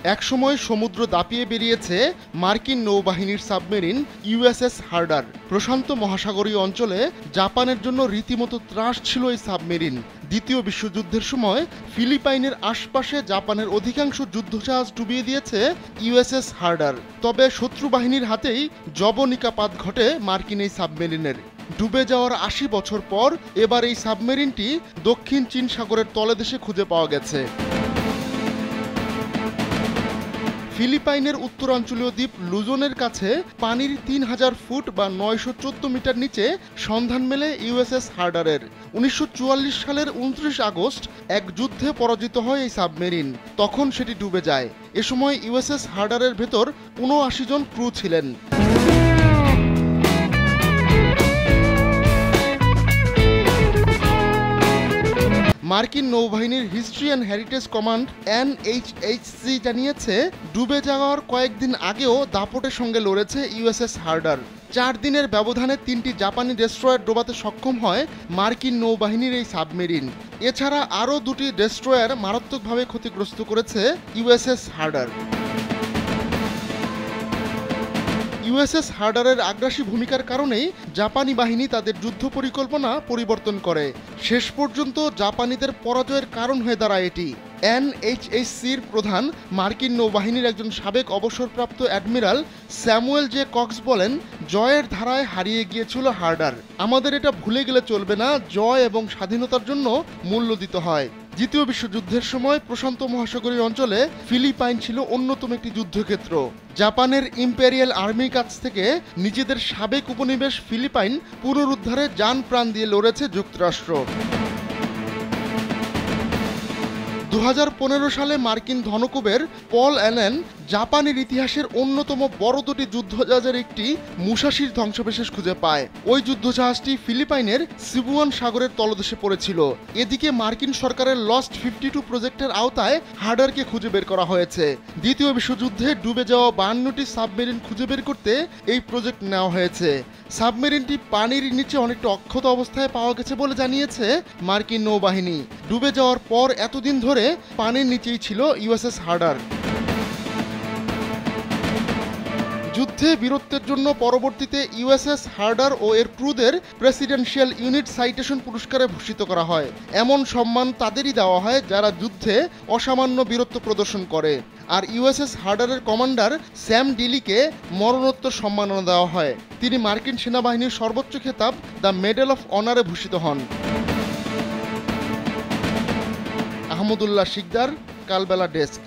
একসময় সমুদ্র দাপিয়ে বেরিয়েছে মার্কিন নৌবাহিনীর সাবমেরিন ইউএসএস হার্ডার। প্রশান্ত মহাসাগরীয় অঞ্চলে জাপানের জন্য রীতিমতো ত্রাস ছিল এই সাবমেরিন। দ্বিতীয় বিশ্বযুদ্ধের সময় ফিলিপাইনের আশপাশে জাপানের অধিকাংশ যুদ্ধজাহাজ ডুবিয়ে দিয়েছে ইউএসএস হার্ডার। তবে শত্রু বাহিনীর হাতেই যবনিকাপাত ঘটে মার্কিন এই সাবমেরিনের। ডুবে যাওয়ার ৮০ বছর পর এবার এই সাবমেরিনটি দক্ষিণ চীন সাগরের তলদেশে খুঁজে পাওয়া গেছে। ফিলিপাইনের উত্তরাঞ্চলীয় দ্বীপ লুজনের কাছে পানির ৩০০০ ফুট বা ৯১৪ মিটার নিচে সন্ধান মেলে ইউএসএস হার্ডারের। ১৯৪৪ সালের ২৯ আগস্ট এক যুদ্ধে পরাজিত হয় এই সাবমেরিন। তখন সেটি ডুবে যায়। এ সময় ইউএসএস হার্ডারের ভেতর ৭৯ জন ক্রু ছিলেন। মার্কিন নৌবাহিনীর history and heritage command NHHC জানিয়েছে, ডুবে যাওয়ার কয়েকদিন আগেও দাপটের সঙ্গে লড়েছে ইউএসএস হার্ডার। ৪ দিনের ব্যবধানে ৩টি জাপানি ডেস্ট্রয়ার ডোবাতে সক্ষম হয় মার্কিন নৌবাহিনীর এই সাবমেরিন। এছাড়া আরও ২টি ডেস্ট্রয়ার মারাত্মকভাবে ক্ষতিগ্রস্ত করেছে ইউএসএস হার্ডার। ইউএসএস হার্ডারের আগ্রাসী ভূমিকার কারণেই জাপানি বাহিনী তাদের যুদ্ধ পরিকল্পনা পরিবর্তন করে। শেষ পর্যন্ত জাপানিদের পরাজয়ের কারণ হয়ে দাঁড়ায় এটি। NHHCর প্রধান মার্কিন নৌবাহিনীর একজন সাবেক অবসরপ্রাপ্ত অ্যাডমিরাল স্যামুয়েল জে কক্স বলেন, জয়ের ধারায় হারিয়ে গিয়েছিল হার্ডার। আমাদের এটা ভুলে গেলে চলবে না, জয় এবং স্বাধীনতার জন্য মূল্য দিতে হয়। দ্বিতীয় বিশ্বযুদ্ধের সময় প্রশান্ত মহাসাগরীয় অঞ্চলে ফিলিপাইন ছিল অন্যতম একটি যুদ্ধক্ষেত্র। জাপানের ইম্পেরিয়াল আর্মির কাছ থেকে নিজেদের সাবেক উপনিবেশ ফিলিপাইন পুনরুদ্ধারে জান প্রাণ দিয়ে লড়েছে যুক্তরাষ্ট্র। ২০১৫ সালে মার্কিন ধনকুবের পল অ্যালেন জাপানের ইতিহাসের অন্যতম বড় দুটি যুদ্ধজাহাজের একটি মুসাশির ধ্বংসবিশেষ খুঁজে পায়। ওই যুদ্ধজাহাজটি ফিলিপাইনের সিবুয়ান সাগরের তলদেশে পড়েছিল। এদিকে মার্কিন সরকারের লস্ট 52 প্রজেক্টের আওতায় হার্ডারকে খুঁজে বের করা হয়েছে। দ্বিতীয় বিশ্বযুদ্ধে ডুবে যাওয়া 52টি সাবমেরিন খুঁজে বের করতে এই প্রজেক্ট নেওয়া হয়েছে। সাবমেরিনটি পানির নিচে অনেকটা অক্ষত অবস্থায় পাওয়া গেছে বলে জানিয়েছে মার্কিন নৌবাহিনী। ডুবে যাওয়ার পর এতদিন ধরে পানির নিচেই ছিল ইউএসএস হার্ডার। যুদ্ধে বীরত্বের জন্য পরবর্তীতে ইউএসএস হার্ডার ও এর ক্রুদের প্রেসিডেন্সিয়াল ইউনিট সাইটেশন পুরস্কারে ভূষিত করা হয়। এমন সম্মান তাদেরই দেওয়া হয় যারা যুদ্ধে অসামান্য বীরত্ব প্রদর্শন করে। আর ইউএসএস হার্ডারের কমান্ডার স্যাম ডিলিকে মরণোত্তর সম্মাননা দেওয়া হয়। তিনি মার্কিন সেনাবাহিনীর সর্বোচ্চ খেতাব দ্য মেডেল অফ অনারে ভূষিত হন। আহমদুল্লাহ শিকদার, কালবেলা ডেস্ক।